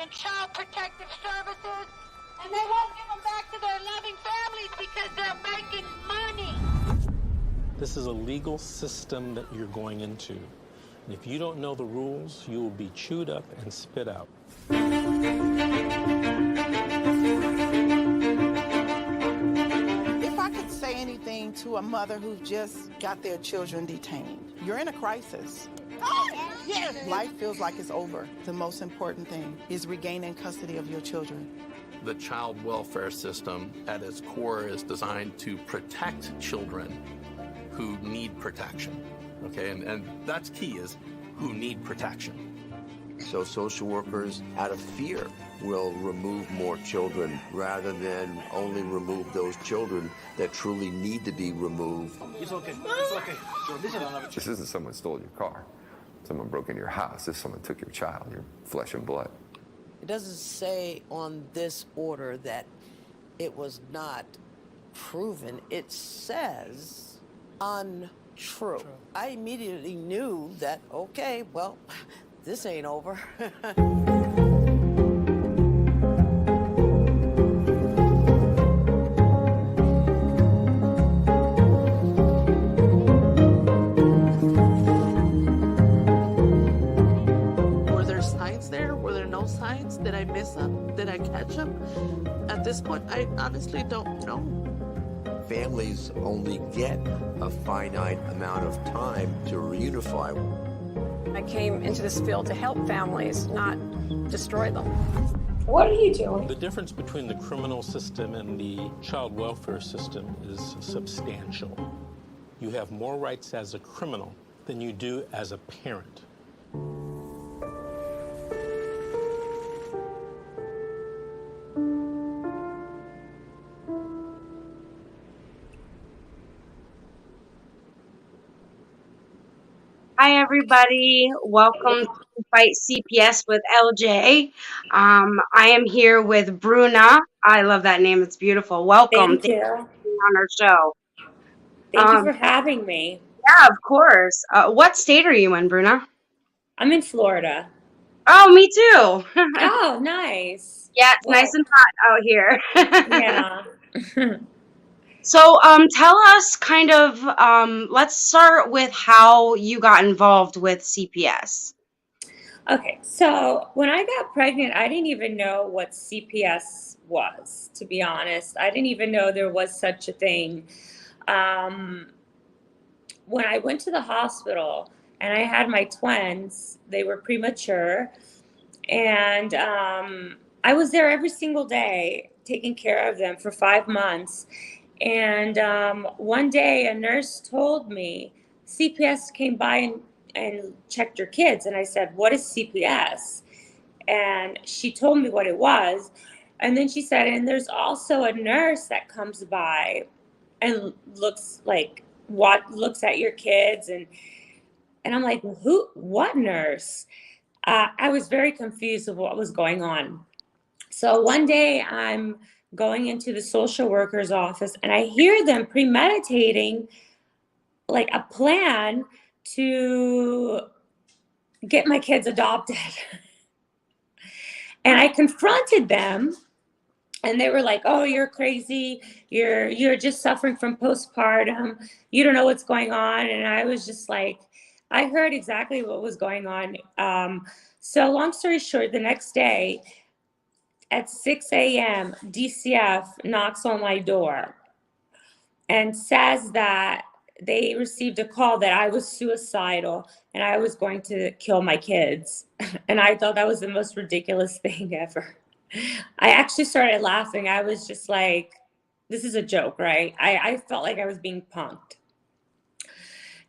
in child protective services, and they won't give them back to their loving families because they're making money. This is a legal system that you're going into. And if you don't know the rules, you will be chewed up and spit out. If I could say anything to a mother who just got their children detained, you're in a crisis. Yes. Life feels like it's over. The most important thing is regaining custody of your children. The child welfare system at its core is designed to protect children who need protection, okay? And that's key, is who need protection. So social workers, out of fear, will remove more children rather than only remove those children that truly need to be removed. It's okay. It's okay. This isn't someone stole your car. Someone broke into your house. This someone took your child, your flesh and blood. It doesn't say on this order that it was not proven. It says untrue. I immediately knew that, okay, well, this ain't over. Were there signs there? Were there no signs? Did I miss them? Did I catch them? At this point, I honestly don't know. Families only get a finite amount of time to reunify. I came into this field to help families, not destroy them. What are you doing? The difference between the criminal system and the child welfare system is substantial. You have more rights as a criminal than you do as a parent. Hi, everybody. Welcome to Fight CPS with LJ. I am here with Bruna. I love that name. It's beautiful. Welcome. Thank you. On our show. Thank you for having me. Yeah, of course. What state are you in, Bruna? I'm in Florida. Oh, me too. Oh, nice. Yeah, it's nice and hot out here. Yeah. So, tell us kind of, let's start with how you got involved with CPS. Okay, so when I got pregnant, I didn't even know what CPS was, to be honest. I didn't even know there was such a thing. When I went to the hospital and I had my twins, they were premature, and I was there every single day taking care of them for 5 months. And one day a nurse told me, CPS came by and checked your kids. And I said, what is CPS? And she told me what it was. And then she said, and there's also a nurse that comes by and looks at your kids. And I'm like, what nurse? I was very confused of what was going on. So one day I'm going into the social worker's office and I hear them premeditating like a plan to get my kids adopted. And I confronted them and they were like, oh, you're crazy. You're just suffering from postpartum. You don't know what's going on. And I was just like, I heard exactly what was going on. So long story short, the next day, at 6 a.m., DCF knocks on my door and says that they received a call that I was suicidal and I was going to kill my kids. And I thought that was the most ridiculous thing ever. I actually started laughing. I was just like, this is a joke, right? I felt like I was being punked.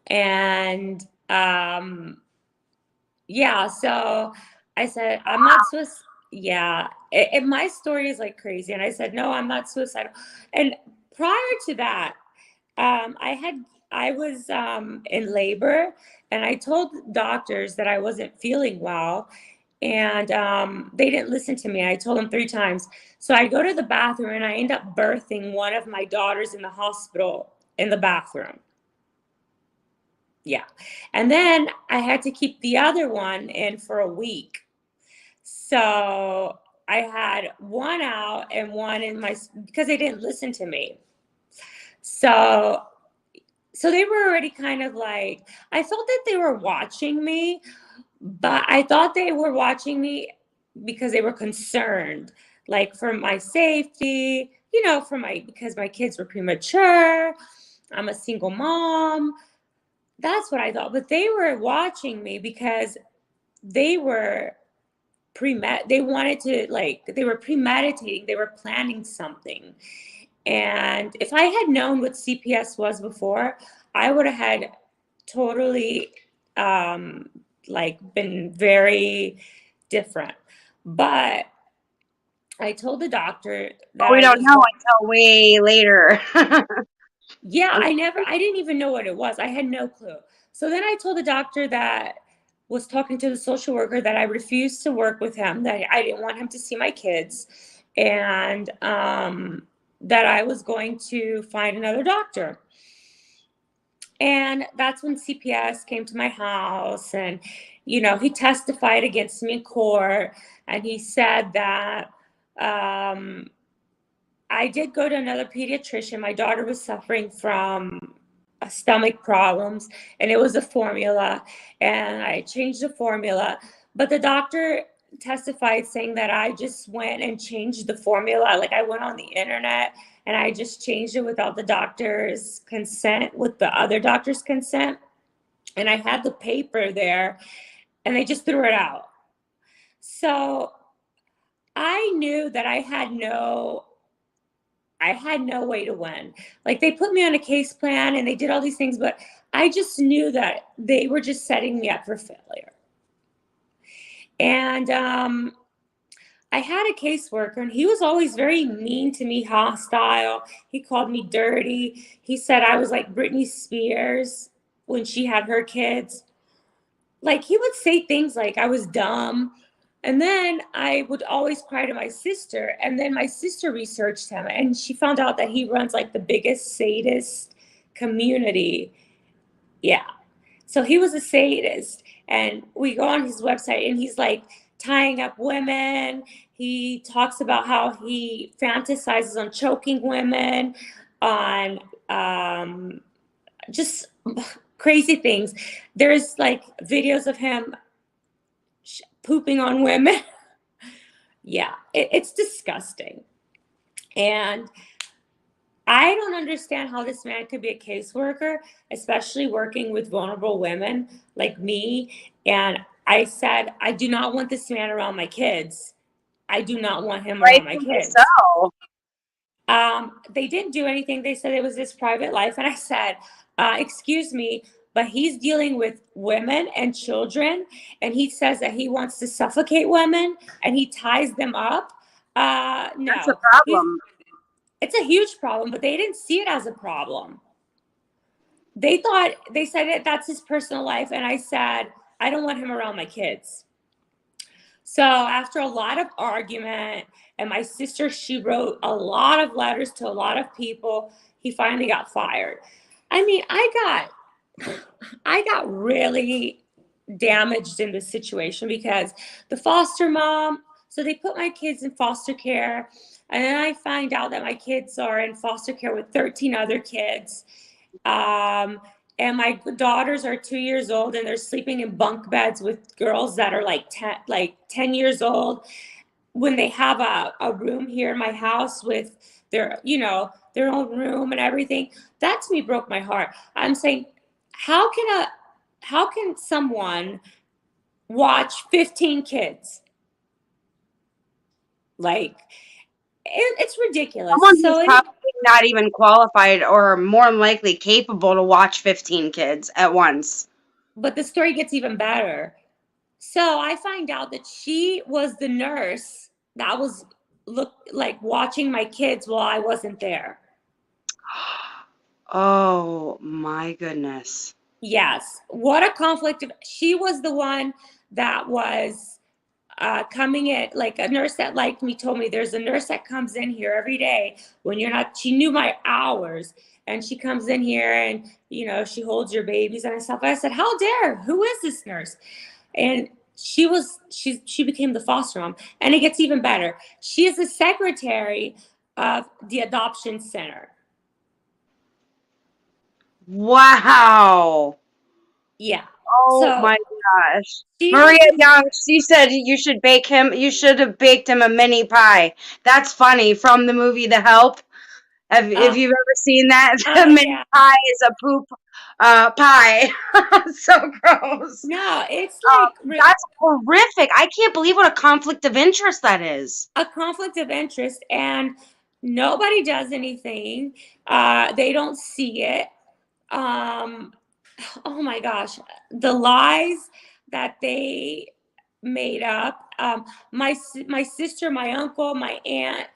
And yeah, so I said, I'm not suicidal. Yeah, my story is like crazy. And I said, no, I'm not suicidal. And prior to that, I was in labor and I told doctors that I wasn't feeling well and they didn't listen to me. I told them 3 times. So I go to the bathroom and I end up birthing one of my daughters in the hospital in the bathroom. Yeah. And then I had to keep the other one in for a week. So I had one out and one in my, because they didn't listen to me. So they were already kind of like, I felt that they were watching me, but I thought they were watching me because they were concerned, like for my safety, because my kids were premature. I'm a single mom. That's what I thought. But they were watching me because they were they wanted to, like, they were premeditating, they were planning something. And if I had known what CPS was before, I would have had totally been very different. But I told the doctor that we don't know until way later. Yeah, I didn't even know what it was. I had no clue. So then I told the doctor that was talking to the social worker that I refused to work with him, that I didn't want him to see my kids, and that I was going to find another doctor. And that's when CPS came to my house, and, he testified against me in court, and he said that I did go to another pediatrician. My daughter was suffering from stomach problems, and it was a formula, and I changed the formula. But the doctor testified saying that I just went and changed the formula. Like, I went on the internet and I just changed it without the doctor's consent, with the other doctor's consent. And I had the paper there, and they just threw it out. So I knew that I had no way to win. Like, they put me on a case plan and they did all these things, but I just knew that they were just setting me up for failure. And I had a caseworker, and he was always very mean to me, hostile. He called me dirty. He said I was like Britney Spears when she had her kids. Like, he would say things like I was dumb. And then I would always cry to my sister. And then my sister researched him, and she found out that he runs like the biggest sadist community. Yeah. So he was a sadist. And we go on his website, and he's like tying up women. He talks about how he fantasizes on choking women, on just crazy things. There's like videos of him pooping on women. Yeah, it's disgusting. And I don't understand how this man could be a caseworker, especially working with vulnerable women like me. And I said, I do not want this man around my kids. I do not want him around my kids. So. They didn't do anything. They said it was his private life. And I said, excuse me, but he's dealing with women and children, and he says that he wants to suffocate women and he ties them up. No. That's a problem. It's a huge problem, but they didn't see it as a problem. They said that that's his personal life. And I said, I don't want him around my kids. So after a lot of argument, and my sister, she wrote a lot of letters to a lot of people, he finally got fired. I mean, I got really damaged in this situation because the foster mom, so they put my kids in foster care, and then I find out that my kids are in foster care with 13 other kids. And my daughters are 2 years old, and they're sleeping in bunk beds with girls that are like 10 years old. When they have a room here in my house with their own room and everything, that to me broke my heart. I'm saying, how can someone watch 15 kids? Like, it's ridiculous. Someone who's probably not even qualified or more than likely capable to watch 15 kids at once. But the story gets even better. So I find out that she was the nurse that was watching my kids while I wasn't there. Oh my goodness. Yes. What a conflict. She was the one that was coming in, like a nurse that liked me told me there's a nurse that comes in here every day when you're not, she knew my hours, and she comes in here and, she holds your babies and stuff. I said, how dare, who is this nurse? And she became the foster mom, and it gets even better. She is the secretary of the adoption center. Wow. Yeah. Oh So my gosh. she Maria was Young, she said you should have baked him a mini pie. That's funny from the movie The Help. If you've ever seen that, the mini yeah. pie is a poop pie. So gross. No, it's like That's horrific. I can't believe what a conflict of interest that is. a conflict of interest, and nobody does anything. They don't see it. Oh my gosh, the lies that they made up. My sister, my uncle, my aunt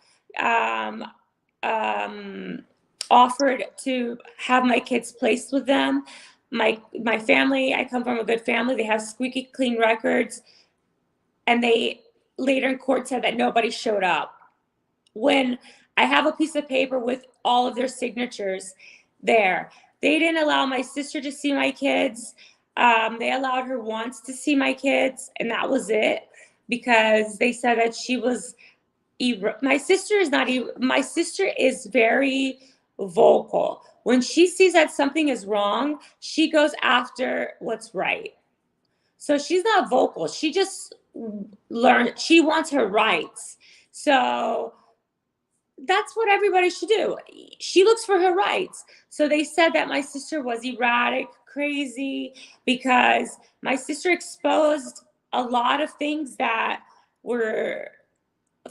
offered to have my kids placed with them. My family, I come from a good family. They have squeaky clean records, and they later in court said that nobody showed up. When I have a piece of paper with all of their signatures there, they didn't allow my sister to see my kids. They allowed her once to see my kids, and that was it, because they said that she was. My sister is not. My sister is very vocal. When she sees that something is wrong, she goes after what's right. So she's not vocal. She just learned. She wants her rights. So that's what everybody should do. She looks for her rights. So they said that my sister was erratic, crazy, because my sister exposed a lot of things that were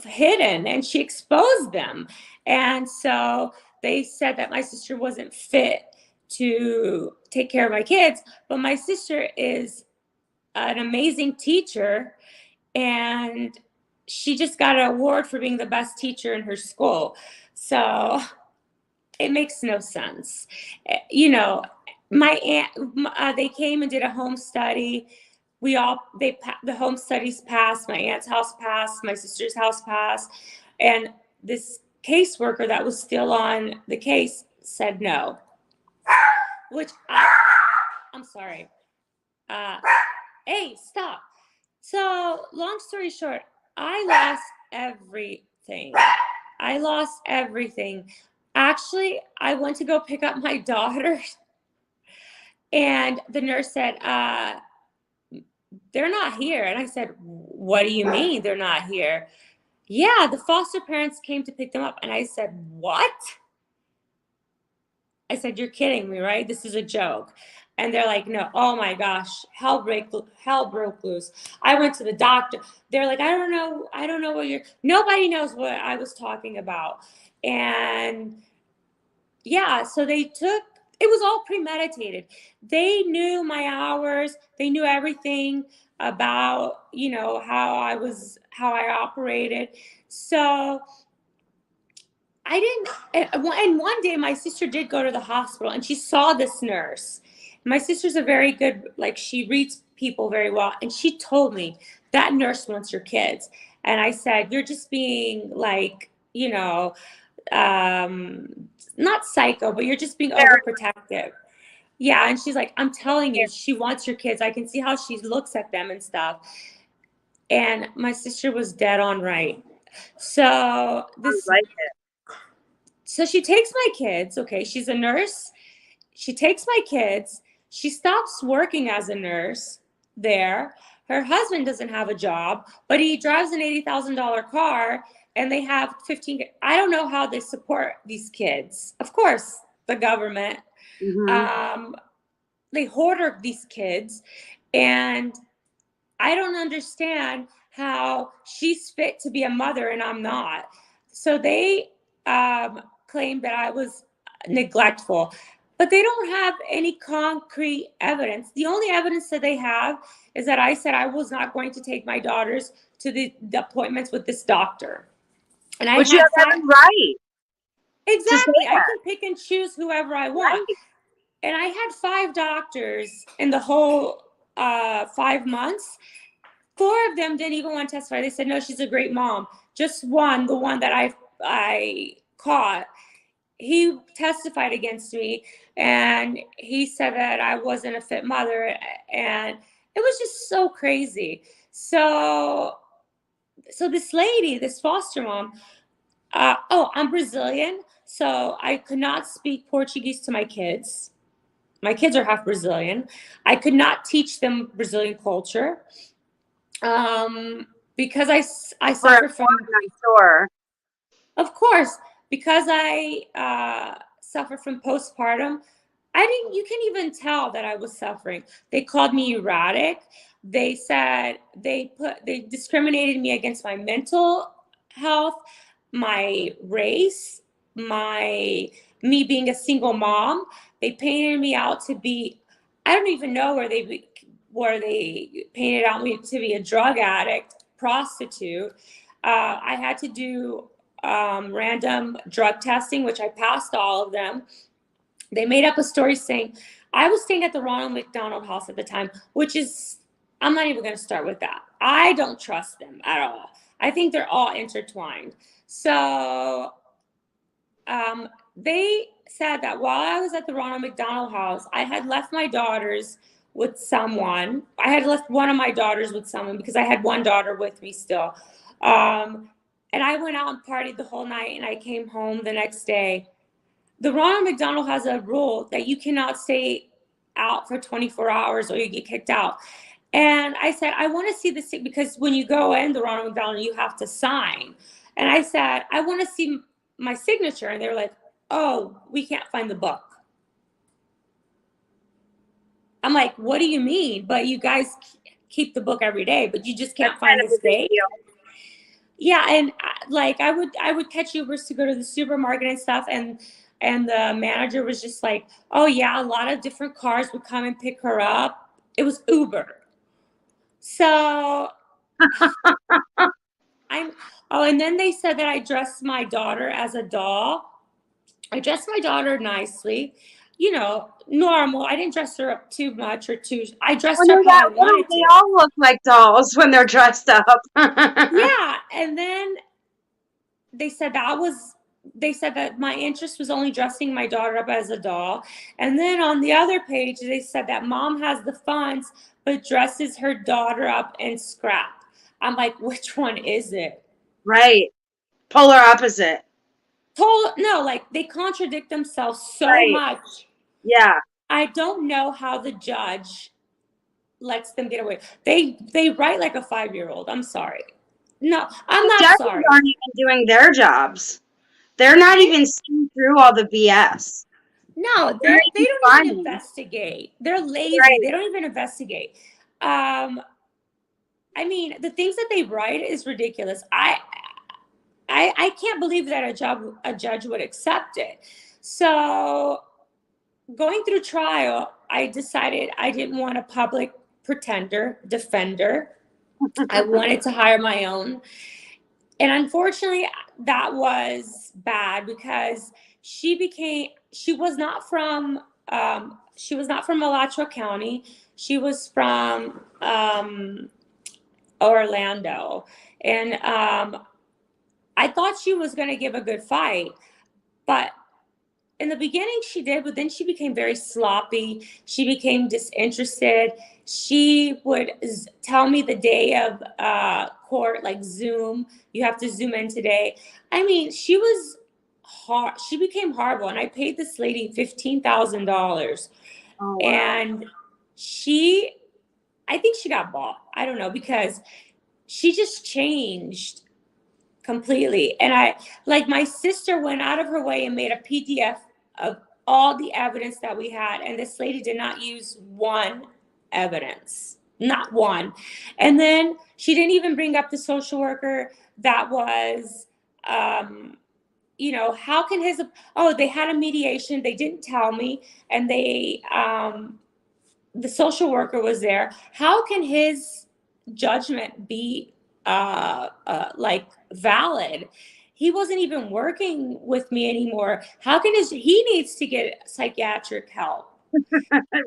hidden, and she exposed them. And so they said that my sister wasn't fit to take care of my kids, but my sister is an amazing teacher, and she just got an award for being the best teacher in her school. So it makes no sense. You know, my aunt, they came and did a home study. The home studies passed. My aunt's house passed. My sister's house passed. And this caseworker that was still on the case said no, which I'm sorry. Hey, stop. So long story short, I lost everything. Actually, I went to go pick up my daughter, and the nurse said, they're not here. And I said, what do you mean they're not here? Yeah, the foster parents came to pick them up. And I said, what? I said, you're kidding me, right? This is a joke. And they're like, no, oh my gosh, hell broke loose. I went to the doctor. They're like, I don't know nobody knows what I was talking about. And yeah, so it was all premeditated. They knew my hours. They knew everything about, how I operated. So and one day my sister did go to the hospital, and she saw this nurse. My sister's a very good, she reads people very well. And she told me, that nurse wants your kids. And I said, you're just being not psycho, but you're just being overprotective. Yeah. And she's like, I'm telling you, she wants your kids. I can see how she looks at them and stuff. And my sister was dead on right. So So she takes my kids. Okay. She's a nurse. She takes my kids. She stops working as a nurse there. Her husband doesn't have a job, but he drives an $80,000 car, and they have 15. I don't know how they support these kids. Of course, the government. Mm-hmm. They hoard these kids, and I don't understand how she's fit to be a mother and I'm not. So they claim that I was neglectful, but they don't have any concrete evidence. The only evidence that they have is that I said I was not going to take my daughters to the appointments with this doctor. And I But you have every right. Exactly. I can pick and choose whoever I want. Right. And I had 5 doctors in the whole 5 months. 4 of them didn't even want to testify. They said, no, she's a great mom. Just one, the one that I caught, he testified against me, and he said that I wasn't a fit mother, and It was just so crazy. So this lady, this foster mom, I'm Brazilian, so I could not speak Portuguese to my kids. My kids are half Brazilian. I could not teach them Brazilian culture because I suffer from. I'm sure. Of course, because I suffer from postpartum. You can even tell that I was suffering. They called me erratic. They said they discriminated me against my mental health, my race, me being a single mom. They painted me out to be, I don't even know where they painted out me to be a drug addict, prostitute. I had to do random drug testing, which I passed all of them. They made up a story saying I was staying at the Ronald McDonald House at the time, which is, I'm not even going to start with that. I don't trust them at all. I think they're all intertwined. So they said that while I was at the Ronald McDonald House, I had left my daughters with someone. I had left one of my daughters with someone because I had one daughter with me still. And I went out and partied the whole night, and I came home the next day. The Ronald McDonald has a rule that you cannot stay out for 24 hours or you get kicked out. And I said, I want to see this because when you go in the Ronald McDonald, you have to sign. And I said, I want to see my signature. And they were like, oh, we can't find the book. I'm like, what do you mean? But you guys keep the book every day, but you just can't find the state. Yeah, and like I would catch Ubers to go to the supermarket and stuff, and the manager was just like, oh yeah, a lot of different cars would come and pick her up. It was Uber. So and then they said that I dressed my daughter as a doll. I dressed my daughter nicely, normal. I didn't dress her up too much or too. I dressed her how I wanted to. They all look like dolls when they're dressed up. Yeah, and then they said that my interest was only dressing my daughter up as a doll. And then on the other page, they said that mom has the funds, but dresses her daughter up in scrap. I'm like, which one is it? Right. Polar opposite. No, like they contradict themselves so much. Yeah. I don't know how the judge lets them get away. They write like a 5-year-old. I'm sorry. No, I'm not sorry. They aren't even doing their jobs. They're not even seeing through all the BS. No, they don't even investigate. They're lazy. Right. They don't even investigate. I mean, the things that they write is ridiculous. I can't believe that a judge would accept it. So going through trial, I decided I didn't want a public defender. I wanted to hire my own. And unfortunately, that was bad because she was not from Alachua County. She was from Orlando. And I thought she was going to give a good fight, but in the beginning she did, but then she became very sloppy. She became disinterested. She would tell me the day of court, like Zoom, you have to Zoom in today. I mean, she was hard. She became horrible. And I paid this lady $15,000. Oh, wow. And I think she got bought. I don't know, because she just changed completely. And my sister went out of her way and made a PDF of all the evidence that we had. And this lady did not use one evidence, not one. And then she didn't even bring up the social worker that was, how can they had a mediation. They didn't tell me. And the social worker was there. How can his judgment be valid? He wasn't even working with me anymore. How can he needs to get psychiatric help?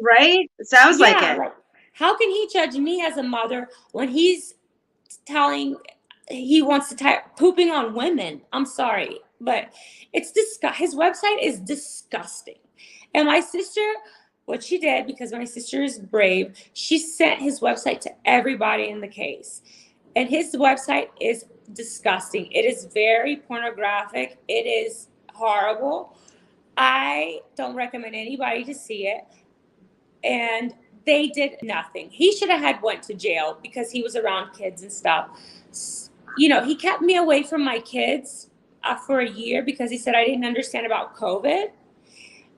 Right? Sounds like it. Like, how can he judge me as a mother when he's he wants to pooping on women? I'm sorry, but it's his website is disgusting. And my sister what she did, because my sister is brave, she sent his website to everybody in the case. And his website is disgusting. It is very pornographic. It is horrible. I don't recommend anybody to see it. And they did nothing. He should have had went to jail because he was around kids and stuff. You know, he kept me away from my kids for a year because he said I didn't understand about COVID,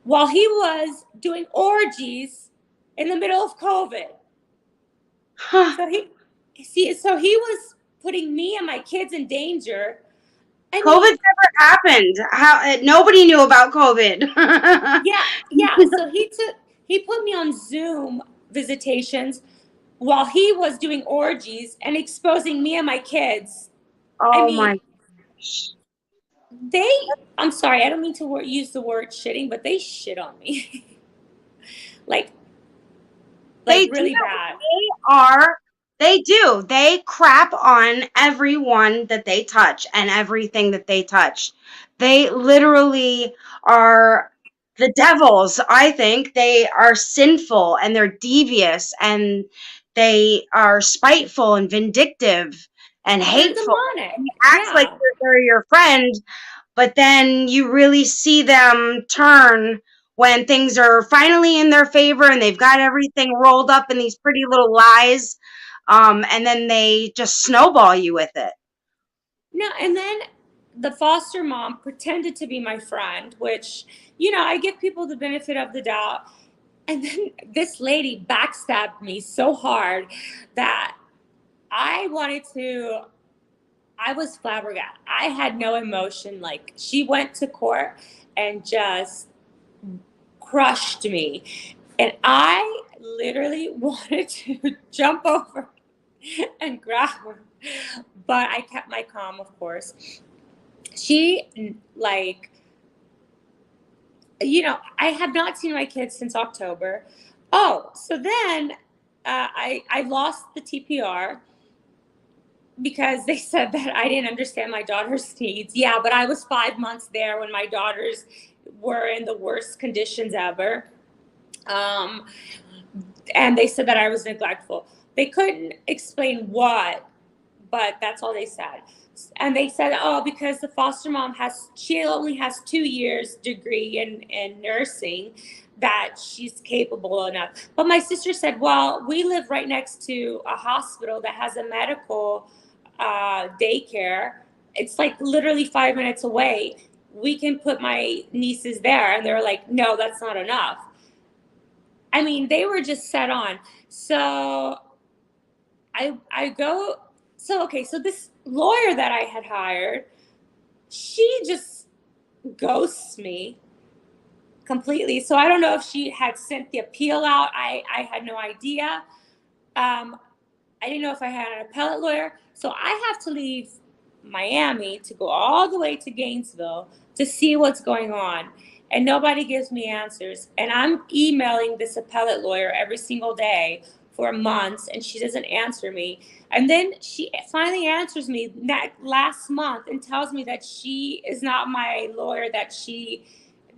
while he was doing orgies in the middle of COVID. So he was putting me and my kids in danger. COVID never happened. How nobody knew about COVID. Yeah. So he put me on Zoom visitations while he was doing orgies and exposing me and my kids. Oh my gosh. I'm sorry, I don't mean to use the word shitting, but they shit on me. like really bad. They do. They crap on everyone that they touch and everything that they touch. They literally are the devils, I think. They are sinful and they're devious and they are spiteful and vindictive and hateful. They're demonic. They act like they're your friend, but then you really see them turn when things are finally in their favor and they've got everything rolled up in these pretty little lies. And then they just snowball you with it. No, and then the foster mom pretended to be my friend, which, you know, I give people the benefit of the doubt. And then this lady backstabbed me so hard that I was flabbergasted. I had no emotion. Like, she went to court and just crushed me. And I literally wanted to jump over and grab her. But I kept my calm, of course. She, I have not seen my kids since October. Oh, so then I lost the TPR because they said that I didn't understand my daughter's needs. Yeah, but I was 5 months there when my daughters were in the worst conditions ever. And they said that I was neglectful. They couldn't explain what, but that's all they said. And they said, oh, because the foster mom she only has 2 years degree in nursing, that she's capable enough. But my sister said, well, we live right next to a hospital that has a medical daycare. It's like literally 5 minutes away. We can put my nieces there. And they were like, no, that's not enough. I mean, they were just set on. So so this lawyer that I had hired, she just ghosts me completely. So I don't know if she had sent the appeal out. I had no idea. I didn't know if I had an appellate lawyer. So I have to leave Miami to go all the way to Gainesville to see what's going on. And nobody gives me answers. And I'm emailing this appellate lawyer every single day for months, and she doesn't answer me. And then she finally answers me last month and tells me that she is not my lawyer, that she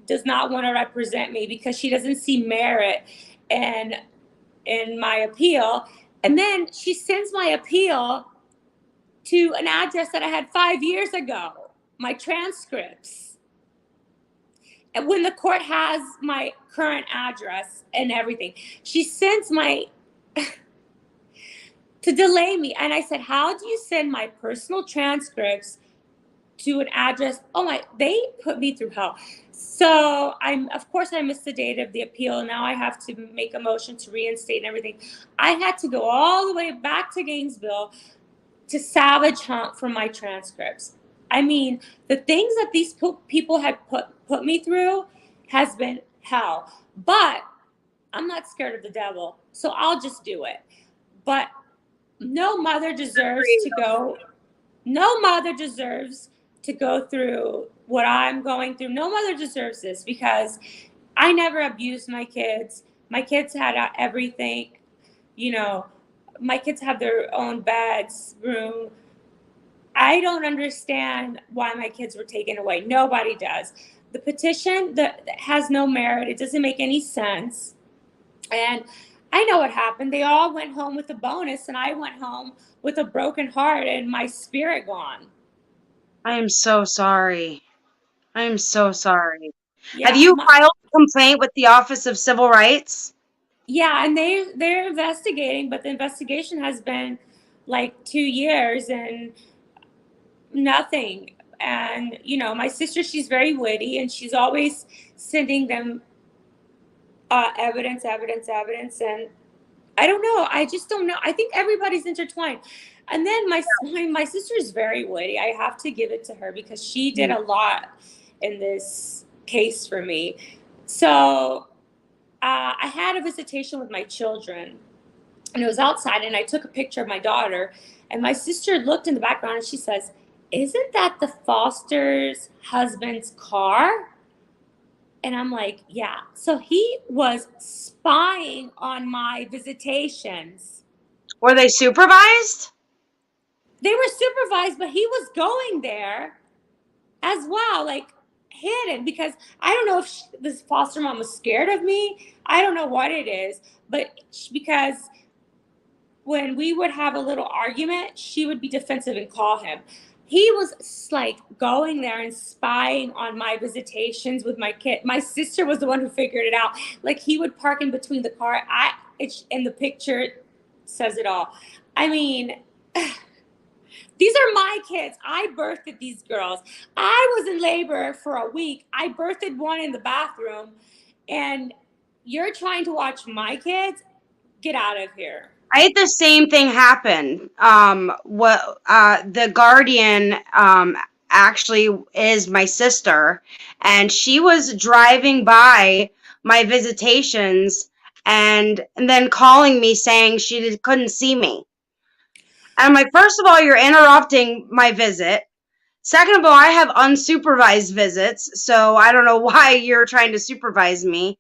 does not want to represent me because she doesn't see merit in my appeal. And then she sends my appeal to an address that I had 5 years ago, my transcripts. And when the court has my current address and everything, she sends to delay me. And I said, how do you send my personal transcripts to an address? They put me through hell. So of course I missed the date of the appeal. Now I have to make a motion to reinstate and everything. I had to go all the way back to Gainesville to salvage hunt for my transcripts. I mean, the things that these people had put me through has been hell. But I'm not scared of the devil, so I'll just do it. But no mother deserves to go. No mother deserves to go through what I'm going through. No mother deserves this because I never abused my kids. My kids had everything. You know, my kids have their own beds, room. I don't understand why my kids were taken away. Nobody does. The petition that has no merit. It doesn't make any sense. And I know what happened. They all went home with a bonus, and I went home with a broken heart and my spirit gone. I am so sorry. I am so sorry. Have Yeah, you filed a complaint with the Office of Civil Rights? yeah, and they're investigating, but the investigation has been like 2 years and nothing. And my sister, she's very witty, and she's always sending them evidence, and I don't know. I just don't know. I think everybody's intertwined. And then my sister is very witty. I have to give it to her because she did a lot in this case for me. So I had a visitation with my children, and it was outside, and I took a picture of my daughter, and my sister looked in the background, and she says, "Isn't that the foster's husband's car?" And I'm like, yeah. So he was spying on my visitations. Were they supervised? They were supervised, but he was going there as well, like hidden, because I don't know if this foster mom was scared of me. I don't know what it is, but because when we would have a little argument, she would be defensive and call him. He was like going there and spying on my visitations with my kid. My sister was the one who figured it out. Like, he would park in between the car. It's in the picture says it all. I mean, these are my kids. I birthed these girls. I was in labor for a week. I birthed one in the bathroom, and you're trying to watch my kids? Get out of here. I had the same thing happen. The guardian actually is my sister, and she was driving by my visitations and then calling me saying she couldn't see me. And I'm like, first of all, you're interrupting my visit. Second of all, I have unsupervised visits, so I don't know why you're trying to supervise me.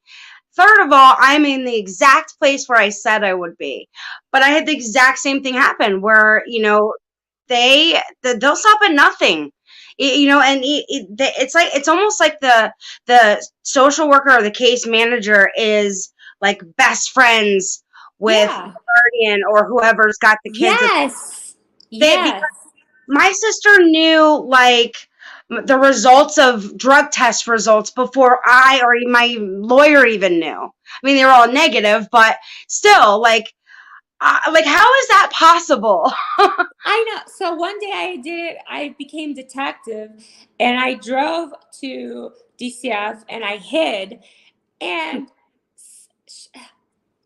Third of all, I'm in the exact place where I said I would be. But I had the exact same thing happen where, they'll stop at nothing. It's almost like the social worker or the case manager is like best friends with the guardian or whoever's got the kids. Yes. Because my sister knew like the results of drug test results before I or my lawyer even knew. I mean, they were all negative, but still, like how is that possible? I know. So one day I did it. I became detective, and I drove to DCF, and I hid, and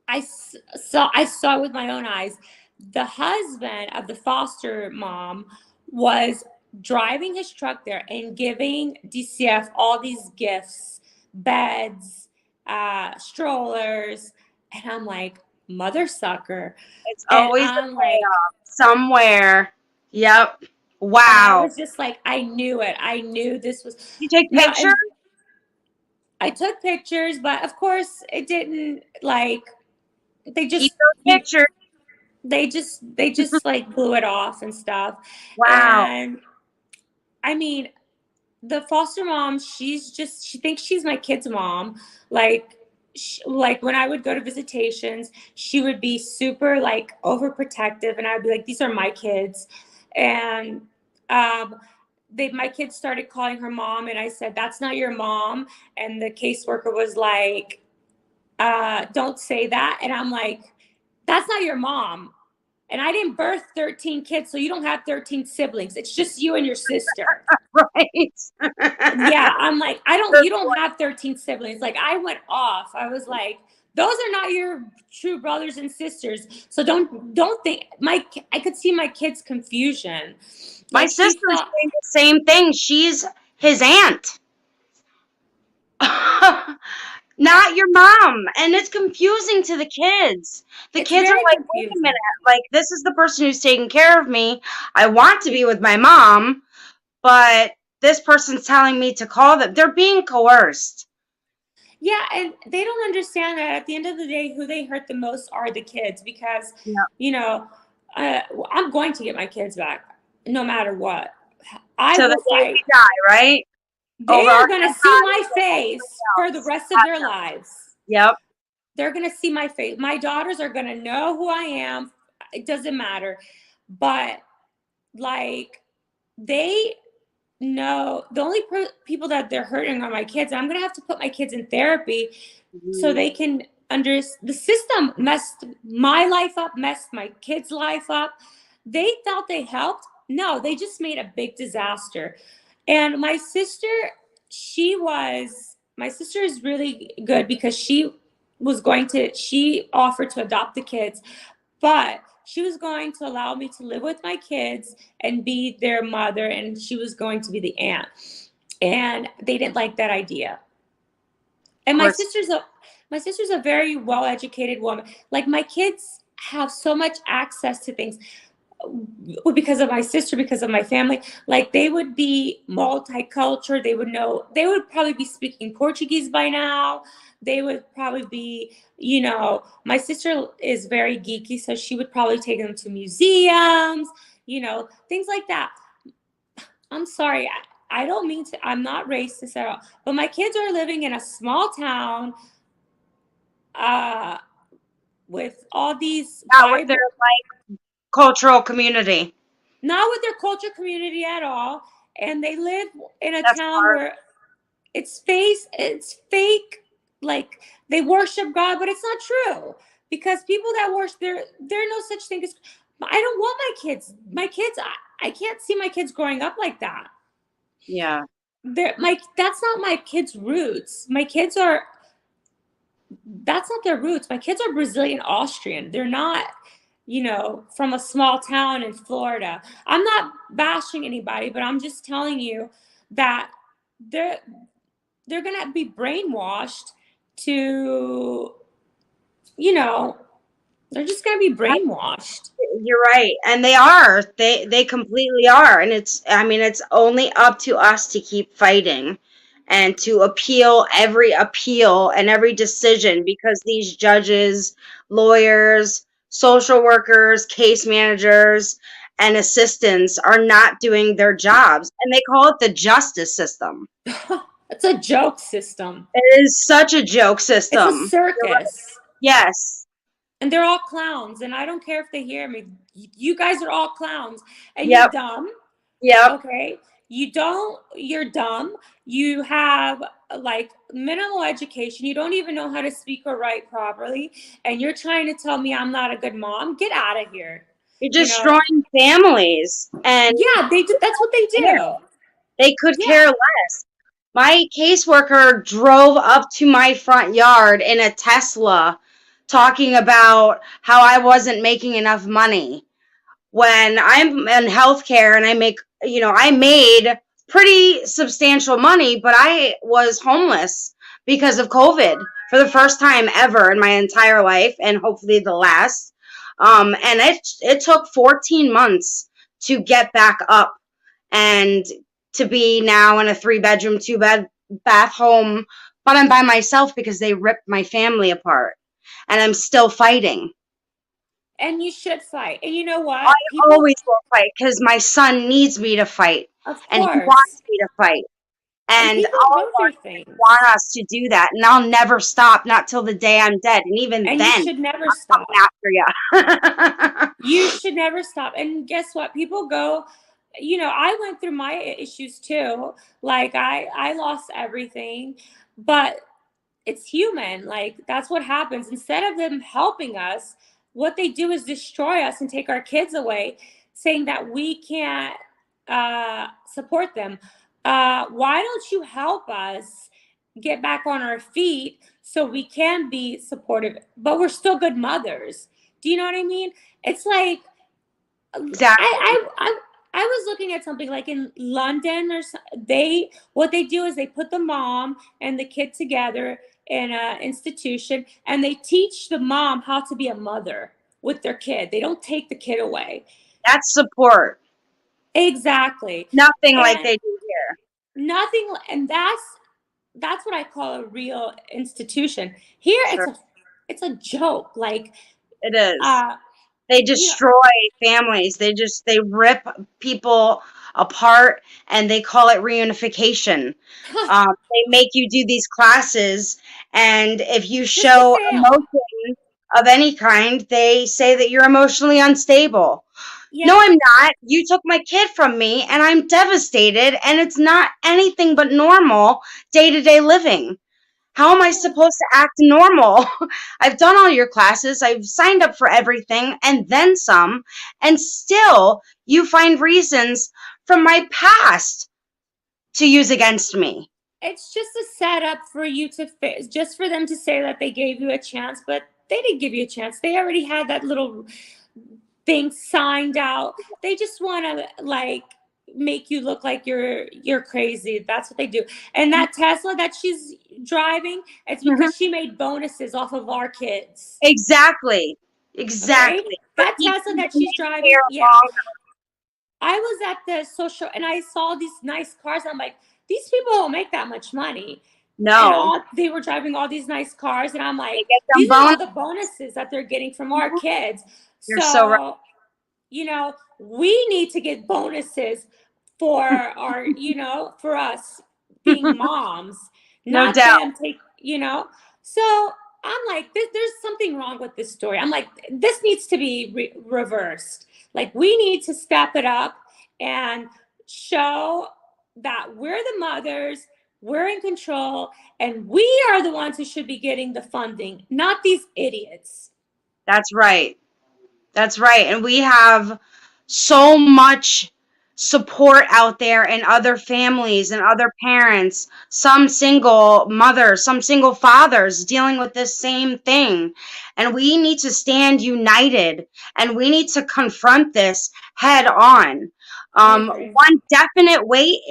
I saw with my own eyes the husband of the foster mom was driving his truck there and giving DCF all these gifts, beds, strollers, and I'm like, mother sucker. It's always a payoff somewhere. Yep. Wow. I was just like, I knew it. I knew this was. You take pictures? I took pictures, but of course it didn't like. They just pictures. They just like blew it off and stuff. Wow. And I mean, the foster mom, she thinks she's my kid's mom. Like when I would go to visitations, she would be super like overprotective, and I'd be like, these are my kids. And my kids started calling her mom, and I said, that's not your mom. And the caseworker was like, don't say that. And I'm like, that's not your mom. And I didn't birth 13 kids, so you don't have 13 siblings. It's just you and your sister. Right. Yeah, I'm like, you don't have 13 siblings. Like, I went off. I was like, those are not your true brothers and sisters. So don't think I could see my kids' confusion. My sister's saying the same thing. She's his aunt. Not your mom. And it's confusing to the kids. The kids are like, wait a minute, like, this is the person who's taking care of me. I want to be with my mom, but this person's telling me to call them. They're being coerced. Yeah, and they don't understand that at the end of the day, who they hurt the most are the kids, because, I'm going to get my kids back no matter what. I will fight. They die, right? They are going to see my face for the rest of their lives. Yep. they're going to see my face. My daughters are going to know who I am. It doesn't matter. But like, they know the only people that they're hurting are my kids. I'm going to have to put my kids in therapy so they can the system messed my life up, messed my kids' life up. They thought they helped. No, they just made a big disaster. And my sister is really good because she offered to adopt the kids, but she was going to allow me to live with my kids and be their mother, and she was going to be the aunt. And they didn't like that idea. And my sister's a very well-educated woman. Like, my kids have so much access to things because of my sister, because of my family. Like, they would be multicultural. They would probably be speaking Portuguese by now. They would probably be, my sister is very geeky, so she would probably take them to museums, things like that. I'm sorry, I don't mean to, I'm not racist at all, but my kids are living in a small town with all these not with their like cultural community. Not with their culture community at all. And they live in a town where it's fake. Like, they worship God, but it's not true, because people that worship, there are no such thing as, I don't want my kids, I can't see my kids growing up like that. Yeah. That's not my kids' roots. That's not their roots. My kids are Brazilian Austrian. They're not, from a small town in Florida. I'm not bashing anybody, but I'm just telling you that they're going to be brainwashed to, they're just going to be brainwashed. You're right. And they are. They completely are. And it's only up to us to keep fighting and to appeal every appeal and every decision, because these judges, lawyers, social workers, case managers, and assistants are not doing their jobs. And they call it the justice system. It's a joke system. It is such a joke system. It's a circus. Yes. And they're all clowns. And I don't care if they hear me. You guys are all clowns. And you're dumb. Yep. Okay. You're dumb. You have like minimal education. You don't even know how to speak or write properly. And you're trying to tell me I'm not a good mom. Get out of here. You're destroying families. And yeah, that's what they do. They could care less. My caseworker drove up to my front yard in a Tesla talking about how I wasn't making enough money. When I'm in healthcare and I made pretty substantial money, but I was homeless because of COVID for the first time ever in my entire life, and hopefully the last. And it took 14 months to get back up and to be now in a 3-bedroom, 2-bath home, but I'm by myself because they ripped my family apart, and I'm still fighting. And you should fight. And you know what? I always will fight because my son needs me to fight. Of and course. he wants me to fight. And all want us to do that. And I'll never stop, not till the day I'm dead. And even then, you should never stop. After you. You should never stop. And guess what? People go, I went through my issues too. Like, I lost everything, but it's human. Like, that's what happens. Instead of them helping us, what they do is destroy us and take our kids away, saying that we can't support them. Why don't you help us get back on our feet so we can be supportive, but we're still good mothers? Do you know what I mean? It's like, exactly. I was looking at something like in London, what they do is they put the mom and the kid together in an institution, and they teach the mom how to be a mother with their kid. They don't take the kid away. That's support. Exactly. Nothing like they do here. Nothing, and that's what I call a real institution. Here, it's a joke. Like, it is. They you know, destroy families. They rip people apart, and they call it reunification. They make you do these classes, and if you just to show fail. emotion of any kind, they say that you're emotionally unstable. No, Yep. I'm not. You took my kid from me, and I'm devastated, and it's not anything but normal day-to-day living. How am I supposed to act normal? I've done all your classes, I've signed up for everything, and then some, and still you find reasons from my past to use against me. It's just a setup for you to just for them to say that they gave you a chance, but they didn't give you a chance. They already had that little thing signed out. They just want to like make you look like you're crazy. That's what they do. And that Tesla that she's driving, it's because she made bonuses off of our kids. Exactly. Okay? Exactly. But That he Tesla keeps that me she's driving, here yeah. longer. I was at the social and I saw these nice cars. I'm like, these people don't make that much money. No. And they were driving all these nice cars, and I'm like, They get them these are all bonus. the bonuses that they're getting from our kids. You're so right. So, we need to get bonuses for our, for us being moms, No not doubt. them So I'm like, there's something wrong with this story. I'm like, this needs to be reversed. Like, we need to step it up and show that we're the mothers, we're in control, and we are the ones who should be getting the funding, not these idiots. That's right. That's right. And we have so much support out there in other families and other parents, some single mothers, some single fathers dealing with this same thing. And we need to stand united, and we need to confront this head on. One definite way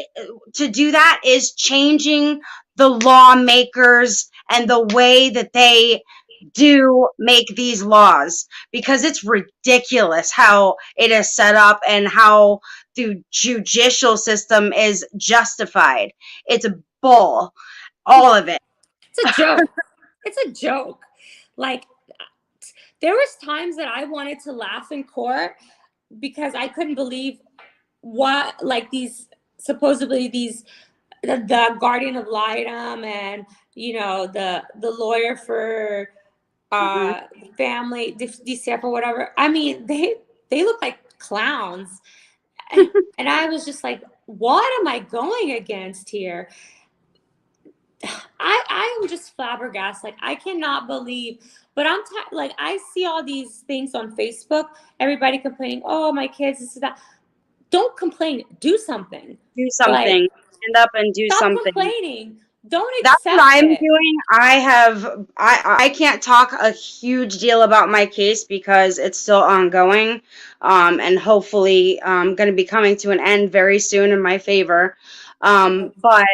to do that is changing the lawmakers and the way that they do make these laws, because it's ridiculous how it is set up and how the judicial system is justified. It's bull, all of it. It's a joke. It's a joke. Like, there was times that I wanted to laugh in court because I couldn't believe what, like, these supposedly the guardian ad litem and the lawyer for family DCF or whatever. I mean, they look like clowns, and I was just like, what am I going against here? I am just flabbergasted. Like, I cannot believe. But like, I see all these things on Facebook. Everybody complaining, oh, my kids, this is that. Don't complain. Do something. Do something. Like, stand up and do stop something. Complaining. Don't That's accept what I'm it. doing. I can't talk a huge deal about my case because it's still ongoing, and hopefully going to be coming to an end very soon in my favor. But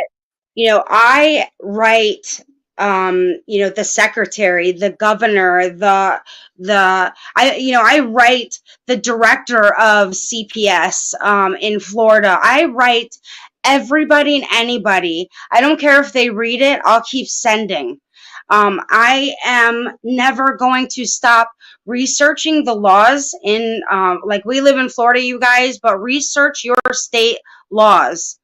I write, the secretary, the governor, I write the director of CPS, in Florida. I write everybody and anybody. I don't care if they read it, I'll keep sending. I am never going to stop researching the laws like, we live in Florida, you guys, but research your state laws.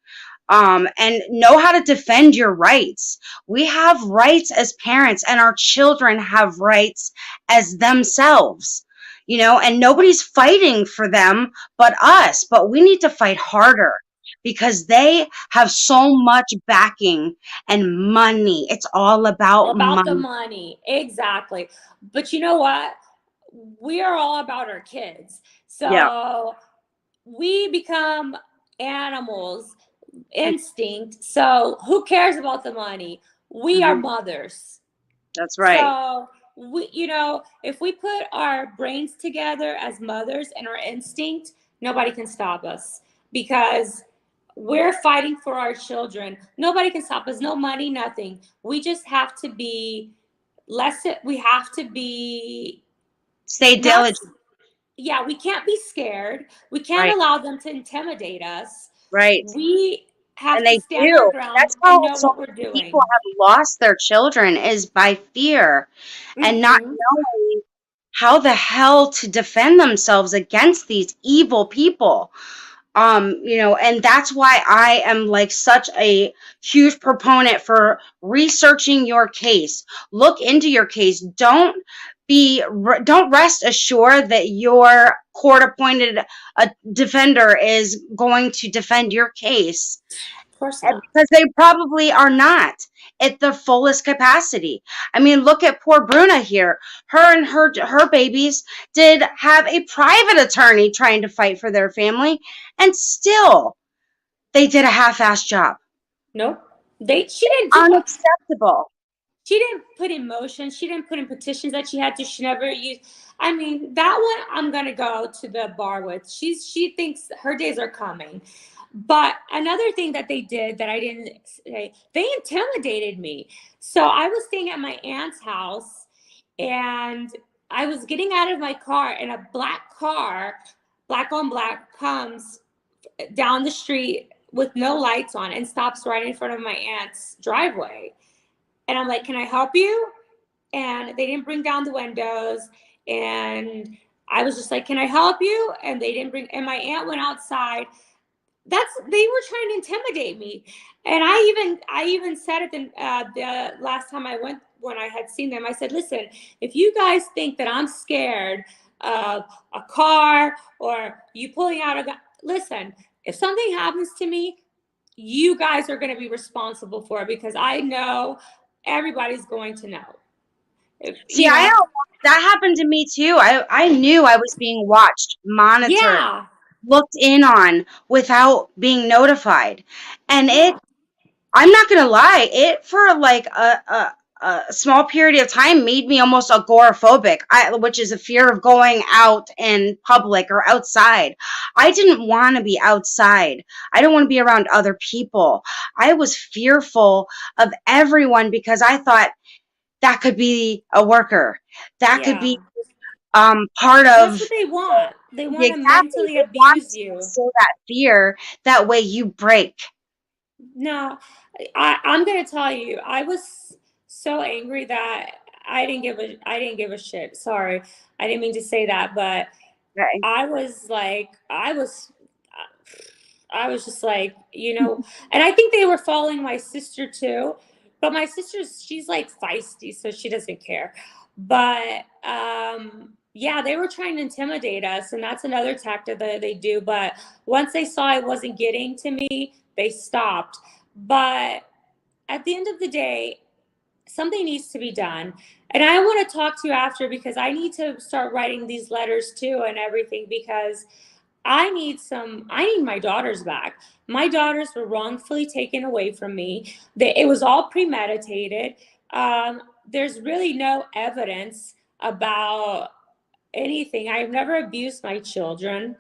And know how to defend your rights. We have rights as parents, and our children have rights as themselves, and nobody's fighting for them but us. But we need to fight harder because they have so much backing and money. It's all about the money. money. Exactly. But you know what? We are all about our kids. So we become animals, instinct. So who cares about the money? We are mothers. That's right. So if we put our brains together as mothers and our instinct, nobody can stop us, because we're fighting for our children. Nobody can stop us. No money, nothing. We just have to be stay diligent. Yeah, we can't be scared. We can't allow them to intimidate us. Right. We have to stand our ground. That's how and know so what we're doing. People have lost their children, is by fear and not knowing how the hell to defend themselves against these evil people. And that's why I am like such a huge proponent for researching your case. Look into your case. Don't rest assured that your court appointed defender is going to defend your case, Of course not. because they probably are not at the fullest capacity. I mean, look at poor Bruna here. Her and her babies did have a private attorney trying to fight for their family, and still they did a half-assed job. Nope. She didn't do Unacceptable. She didn't put in motion. She didn't put in petitions that she had to. She never used. I mean, that one I'm gonna go to the bar with. She thinks her days are coming. But another thing that they did that I didn't say, they intimidated me. So I was staying at my aunt's house, and I was getting out of my car, and a black car, black on black, comes down the street with no lights on and stops right in front of my aunt's driveway. And I'm like, can I help you? And they didn't bring down the windows. And I was just like, can I help you? And they didn't bring, and my aunt went outside. They were trying to intimidate me. And I even said it the last time I went, when I had seen them, I said, listen, if you guys think that I'm scared of a car or you pulling out a gun, listen, if something happens to me, you guys are going to be responsible for it, because I know everybody's going to know. See, that happened to me too. I knew I was being watched, monitored, looked in on without being notified. And I'm not going to lie, it for like a small period of time made me almost agoraphobic, which is a fear of going out in public or outside. I didn't want to be outside. I don't want to be around other people. I was fearful of everyone because I thought that could be a worker. That could be part of. That's what they want. They want to Exactly. mentally They want abuse to you. instill that fear. That way you break. No, I'm gonna tell you, I was so angry that I didn't give a shit. Sorry, I didn't mean to say that, but I was just like, and I think they were following my sister too. But my she's like feisty, so she doesn't care. But yeah, they were trying to intimidate us, and that's another tactic that they do. But once they saw it wasn't getting to me, they stopped. But at the end of the day, something needs to be done. And I want to talk to you after, because I need to start writing these letters too and everything, because I need my daughters back. My daughters were wrongfully taken away from me. It was all premeditated. There's really no evidence about anything. I've never abused my children.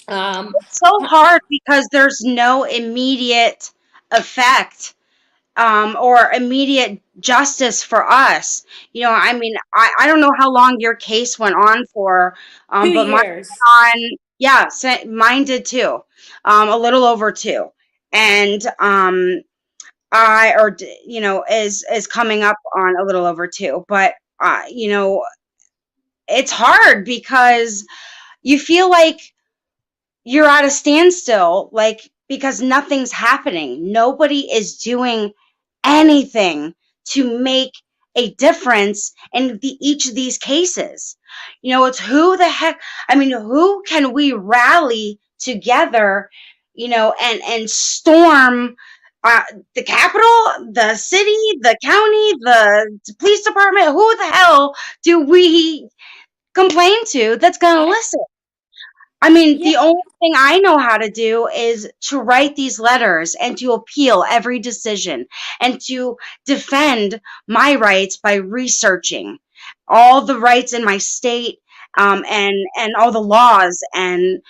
It's so hard because there's no immediate effect or immediate justice for us. I mean, I don't know how long your case went on for, 2 but years. mine did too, a little over 2, and is coming up on a little over 2, but it's hard because you feel like you're at a standstill, like, because nothing's happening. Nobody is doing anything to make a difference in each of these cases. It's who the heck, who can we rally together, and storm the Capitol, the city, the county, the police department? Who the hell do we complain to that's going to listen? The only thing I know how to do is to write these letters and to appeal every decision and to defend my rights by researching all the rights in my state, and all the laws, and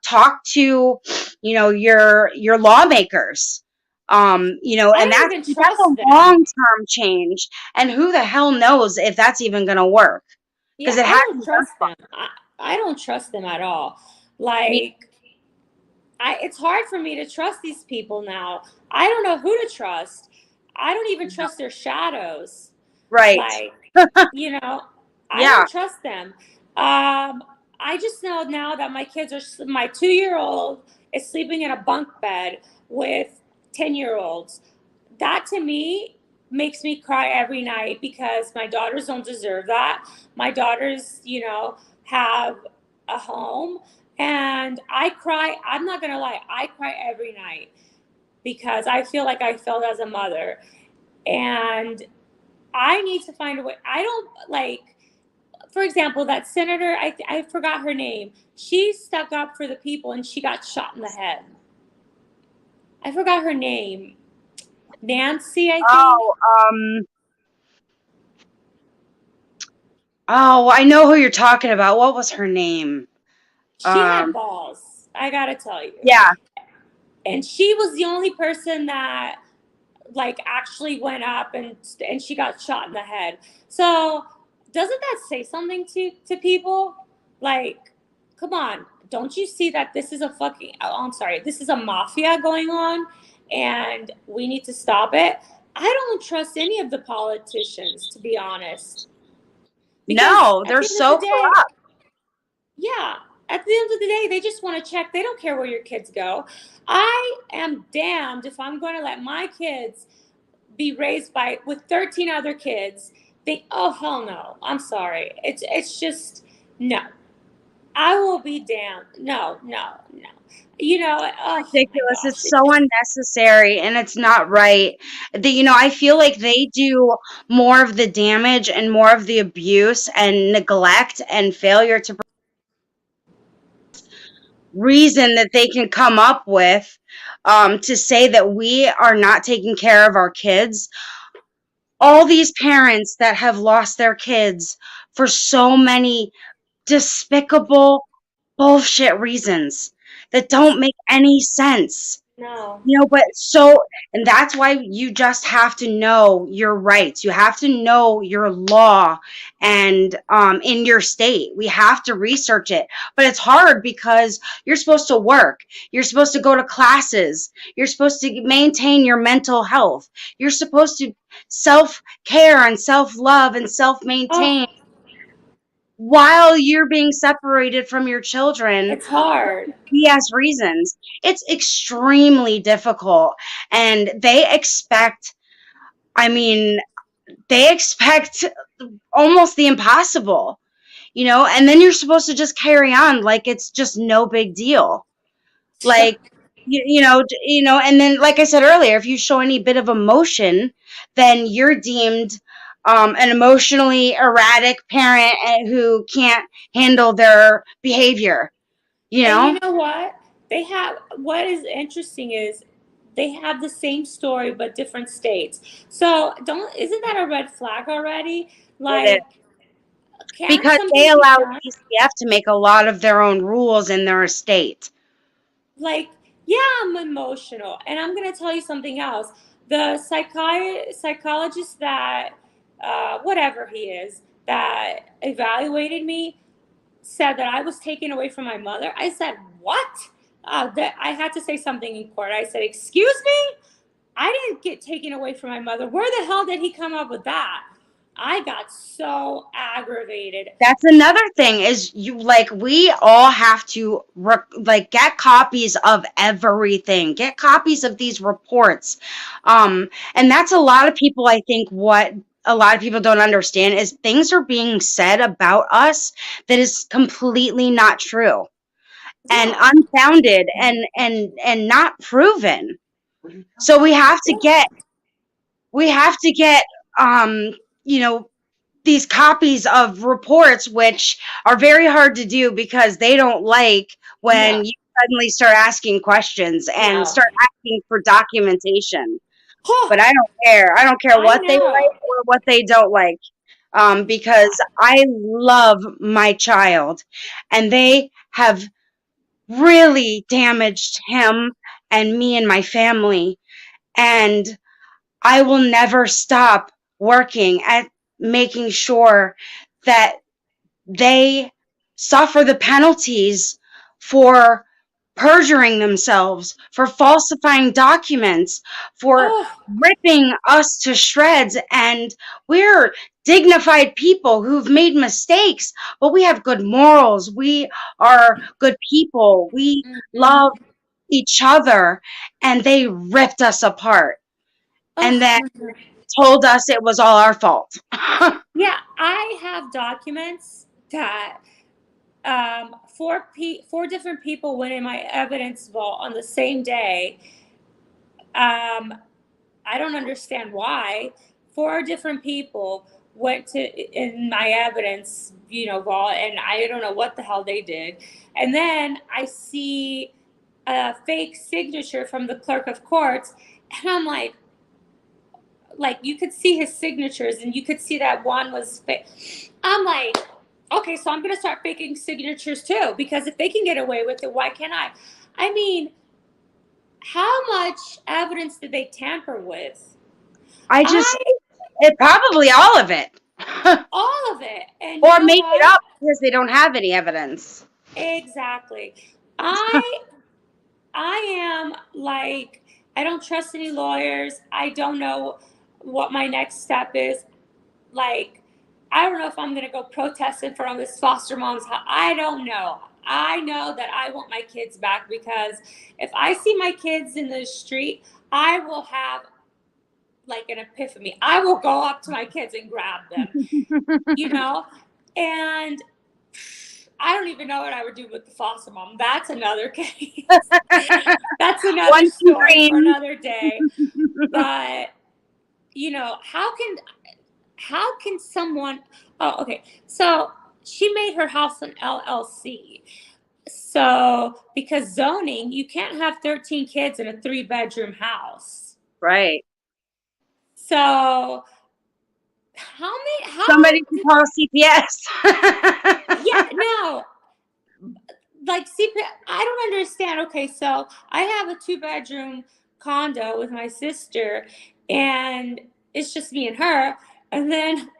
talk to your lawmakers, and that's a long-term change, and who the hell knows if that's even going to work. Yeah, I don't trust them. I don't trust them at all. Like, it's hard for me to trust these people now. I don't know who to trust. I don't even trust their shadows. Right. Like, you know, I Yeah. don't trust them. I just know now that my 2-year-old is sleeping in a bunk bed with 10-year-olds. That to me makes me cry every night because my daughters don't deserve that. My daughters, have a home, and I cry. I'm not going to lie, I cry every night because I feel like I failed as a mother. And I need to find a way. I don't like, for example, that senator, I forgot her name. She stuck up for the people and she got shot in the head. I forgot her name. Nancy, I think. Oh, oh, I know who you're talking about. What was her name? She had Um, balls, I gotta tell you. yeah. And she was the only person that like actually went up and she got shot in the head. So doesn't that say something to people? Like, come on, don't you see that this is a fucking, oh, I'm sorry, this is a mafia going on and we need to stop it? I don't trust any of the politicians, to be honest, because No, at they're the end of the so day, corrupt. yeah, at the end of the day, they just want to check. They don't care where your kids go. I am damned if I'm going to let my kids be raised with 13 other kids. Oh hell no, I'm sorry, it's just no. I will be damned. No, no, no. Oh my Ridiculous. gosh, It's so unnecessary and it's not right. I feel like they do more of the damage and more of the abuse and neglect and failure to reason that they can come up with to say that we are not taking care of our kids. All these parents that have lost their kids for so many despicable bullshit reasons that don't make any sense. no. And that's why you just have to know your rights. You have to know your law and in your state. We have to research it. But it's hard because you're supposed to work. You're supposed to go to classes. You're supposed to maintain your mental health. You're supposed to self-care and self-love and Oh, self-maintain while you're being separated from your children it's hard. BS reasons. It's extremely difficult. And I mean, they expect almost the impossible, and then you're supposed to just carry on like it's just no big deal. Like, and then, like I said earlier, if you show any bit of emotion, then you're deemed an emotionally erratic parent who can't handle their behavior, you And you know? know what? What is interesting is they have the same story but different states. So don't isn't that a red flag already? It Like, can't Because they something be allow done? DCF to make a lot of their own rules in their estate. Like, yeah, I'm emotional. And I'm going to tell you something else. The psychologist that, whatever he is, that evaluated me said that I was taken away from my mother. I said, what? That I had to say something in court. I said, excuse me? I didn't get taken away from my mother. Where the hell did he come up with that? I got so aggravated. That's another thing is we all have to get copies of everything. Get copies of these reports. And that's a lot of people, I think what a lot of people don't understand is things are being said about us that is completely not true and Yeah. unfounded and not proven. So we have to get um you know these copies of reports, which are very hard to do because they don't like No, when you suddenly start asking questions and no. start asking for documentation. Huh, But I don't care I what they know. like or what they don't like, because I love my child and they have really damaged him and me and my family, and I will never stop working at making sure that they suffer the penalties for perjuring themselves, for falsifying documents, for Oh, ripping us to shreds. And we're dignified people who've made mistakes, but we have good morals. We are good people. We love each other, and they ripped us apart and oh then my God. told us it was all our fault. Yeah, I have documents that four different people went in my evidence vault on the same day. I don't understand why. Four different people went to in my evidence, vault, and I don't know what the hell they did. And then I see a fake signature from the clerk of courts, and I'm like you could see his signatures, and you could see that one was fake. I'm like, okay, so I'm gonna start faking signatures too, because if they can get away with it, why can't I? I mean, how much evidence did they tamper with? I It probably all of it. All of it. And you Or know make it what? up because they don't have any evidence. Exactly. I am like, I don't trust any lawyers. I don't know what my next step is. Like, I don't know if I'm going to go protest in front of this foster mom's house. I don't know. I know that I want my kids back, because if I see my kids in the street, I will have like an epiphany. I will go up to my kids and grab them, and I don't even know what I would do with the foster mom. That's another case. That's another One can story for dream. another day. But how can someone? Oh, okay. So she made her house an LLC. So because zoning, you can't have 13 kids in a 3-bedroom house. Right. So how Somebody can call CPS. yeah, no. Like CPS, I don't understand. Okay, so I have a 2-bedroom condo with my sister, and it's just me and her. And then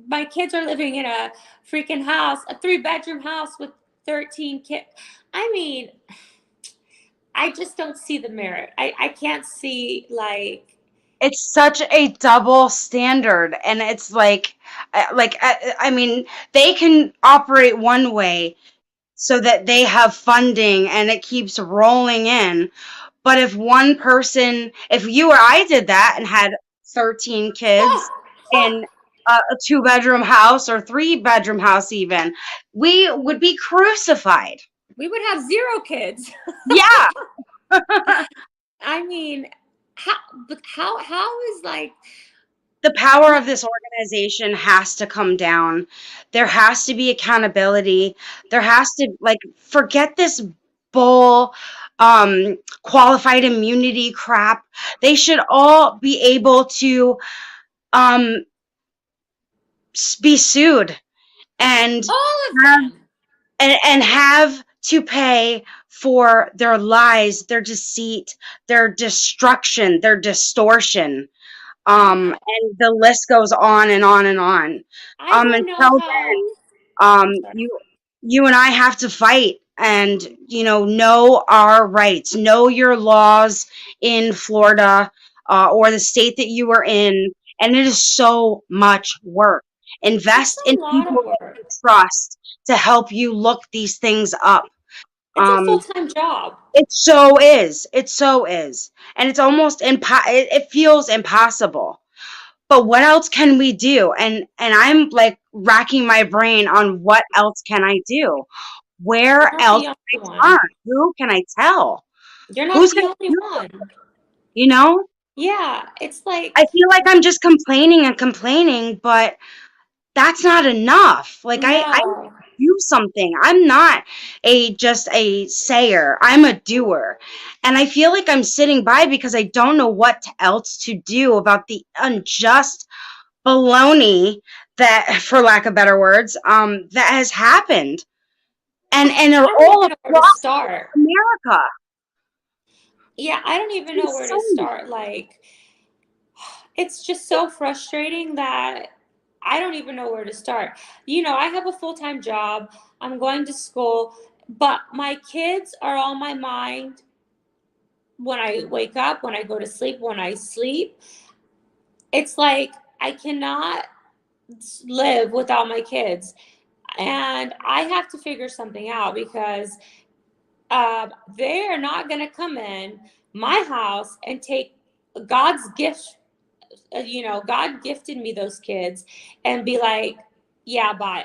my kids are living in a freaking house, a 3-bedroom house with 13 kids. I mean, I just don't see the merit. I can't see, like, It's such a double standard, and it's I mean, they can operate one way so that they have funding and it keeps rolling in. But if you or I did that and had 13 kids in a 2-bedroom house or 3-bedroom house, even, we would be crucified. we would have 0 kids. Yeah. I mean, how is, like, The power of this organization has to come down. There has to be accountability. There has to, forget this bull qualified immunity crap. They should all be able to um be sued and all of have them? and have to pay for their lies, their deceit, their destruction, their distortion. And the list goes on and on and on. I don't know Until how. then, I'm sorry. you and I have to fight and, know our rights, know your laws in Florida, or the state that you are in. And it is so much work. It's Invest a in lot people of that work. you trust to help you look these things up. It's a full-time job. It so is. It so is. And it's almost it feels impossible. But what else can we do? And I'm like racking my brain on what else can I do? You're Where not else the can only I turn? one. Who can I tell? You're not Who's the going to only do it? one. You know? Yeah, it's like, I feel like I'm just complaining and complaining, but that's not enough. Like I no. do something. I'm not just a sayer. I'm a doer. And I feel like I'm sitting by because I don't know what else to do about the unjust baloney that, for lack of better words, that has happened. And I are don't all even know where to across start. America. Yeah, I don't even know where to Insane. start. Like, it's just so frustrating that I don't even know where to start. I have a full-time job. I'm going to school. But my kids are on my mind when I wake up, when I go to sleep, when I sleep. It's like I cannot live without my kids. And I have to figure something out because they're not going to come in my house and take God's gift. God gifted me those kids and be like, yeah, bye.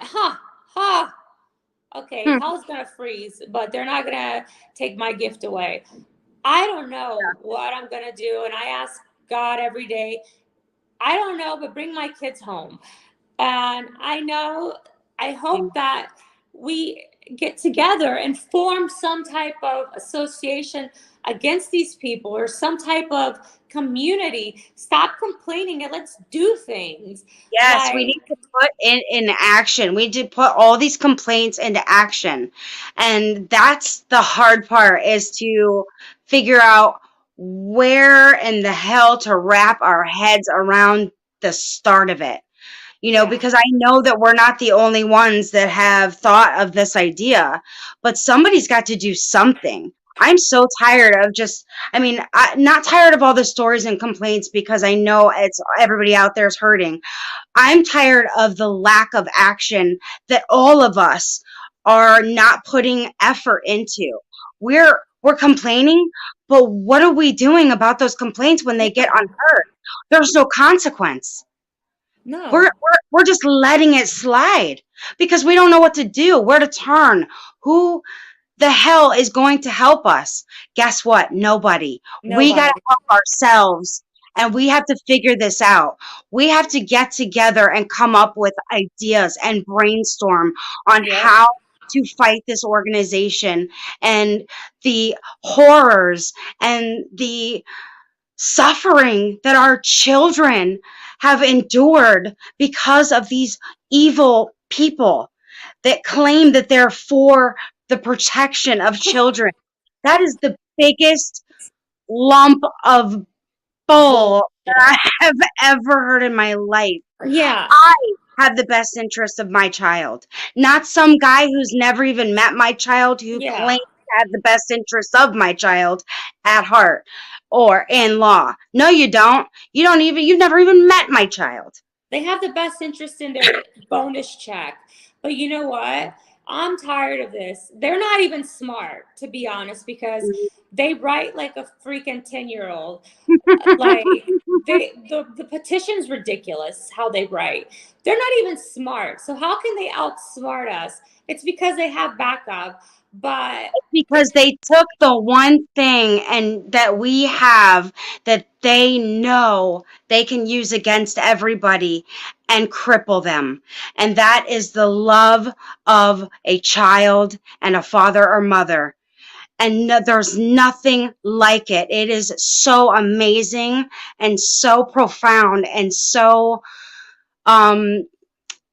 Okay, hell's going to freeze, but they're not going to take my gift away. I don't know what I'm going to do. And I ask God every day, I don't know, but bring my kids home. And I hope that we get together and form some type of association against these people or some type of community. Stop complaining and let's do things. Yes, we need to put in action. We need to put all these complaints into action. And that's the hard part, is to figure out where in the hell to wrap our heads around the start of it. Because I know that we're not the only ones that have thought of this idea, but somebody's got to do something. I'm so tired of not tired of all the stories and complaints, because I know it's everybody out there is hurting. I'm tired of the lack of action that all of us are not putting effort into. We're complaining, but what are we doing about those complaints when they get unheard? There's no consequence. No. We're just letting it slide because we don't know what to do, where to turn. Who the hell is going to help us? Guess what? Nobody. We got to help ourselves, and we have to figure this out. We have to get together and come up with ideas and brainstorm on how to fight this organization and the horrors and the suffering that our children have endured because of these evil people that claim that they're for the protection of children. That is the biggest lump of bull that I have ever heard in my life. Yeah. I have the best interest of my child, not some guy who's never even met my child who claims to have the best interest of my child at heart or in law. No, you don't. You've never even met my child. They have the best interest in their bonus check. But you know what? I'm tired of this. They're not even smart, to be honest, because they write like a freaking 10-year-old. Like the petition's ridiculous how they write. They're not even smart. So how can they outsmart us? It's because they have backup. But because they took the one thing and that we have that they know they can use against everybody and cripple them. And that is the love of a child and a father or mother. And there's nothing like it. It is so amazing and so profound and so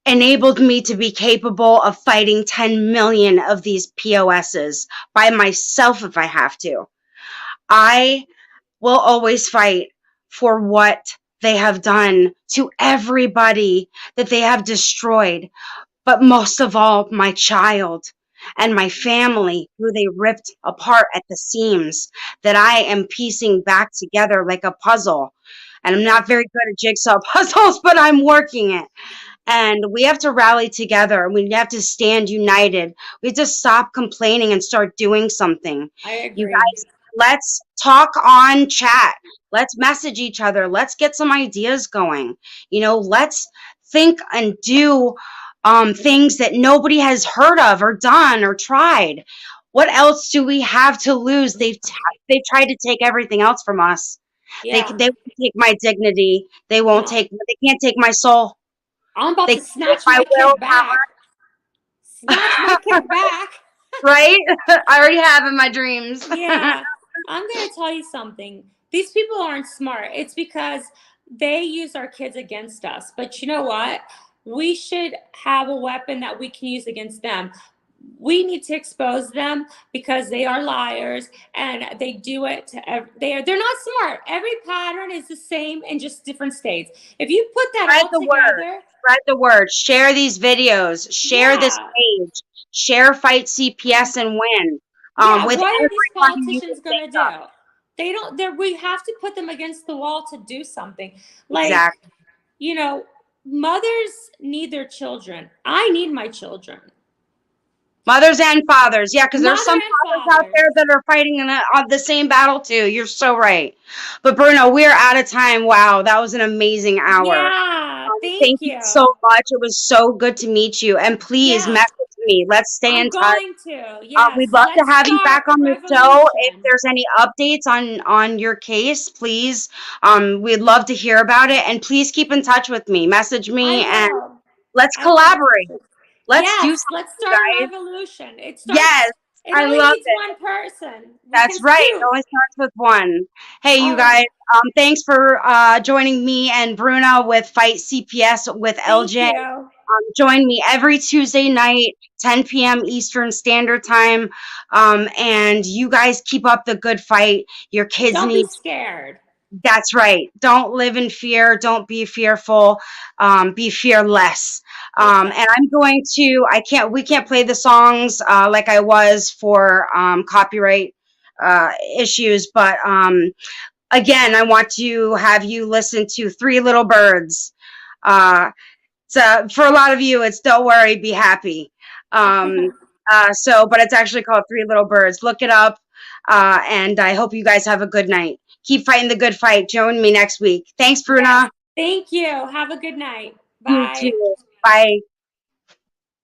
enabled me to be capable of fighting 10 million of these POSs by myself if I have to. I will always fight for what they have done to everybody that they have destroyed, but most of all, my child and my family, who they ripped apart at the seams, that I am piecing back together like a puzzle. And I'm not very good at jigsaw puzzles, but I'm working it. And we have to rally together. We have to stand united. We have to stop complaining and start doing something. I agree. You guys, let's talk on chat. Let's message each other. Let's get some ideas going. Let's think and do things that nobody has heard of or done or tried. What else do we have to lose? They've tried to take everything else from us. Yeah. They won't take my dignity. They can't take my soul. I'm about to snatch my kid back. Snatch my kid back. Right? I already have in my dreams. Yeah. I'm going to tell you something. These people aren't smart. It's because they use our kids against us. But you know what? We should have a weapon that we can use against them. We need to expose them because they are liars and they do it to they're not smart. Every pattern is the same in just different states. If you put that all together, spread the word, share these videos, share this page, Share, fight CPS, and win. Yeah, With what are these everybody you politicians can gonna think of. do? They don't. We have to put them against the wall to do something. Like, Exactly. you know, mothers need their children. I need my children. Mothers and fathers. Yeah, because there's Mother some and fathers out fathers. there that are fighting on the same battle too. You're so right. But Bruno, we're out of time. Wow, that was an amazing hour. Yeah, thank Thank you you. so much. It was so good to meet you. And please Yeah, message me. Let's stay I'm in touch. going to. Yes, We'd love to let's have you start back on a the show. If revolution. there's any updates on your case, please, we'd love to hear about it. And please keep in touch with me. Message me and let's I will. collaborate. Let's do Yes, something, let's you start a guys. revolution. Yes, It I only love needs it. one person. We That's can right. It scoop. only starts with one. Hey, you All right. guys. Thanks for joining me and Bruna with Fight CPS with Thank LJ. you. Join me every Tuesday night, 10 p.m. Eastern Standard Time. And you guys keep up the good fight. Your kids Don't need. be scared. That's right. Don't live in fear. Don't be fearful. Be fearless. And I'm going to. We can't play the songs like I was for copyright issues, but again, I want to have you listen to Three Little Birds. So for a lot of you, it's Don't Worry, Be Happy. But it's actually called Three Little Birds. Look it up. And I hope you guys have a good night. Keep fighting the good fight. Join me next week. Thanks, Bruna. Yes. Thank you. Have a good night. You Bye. too. Bye.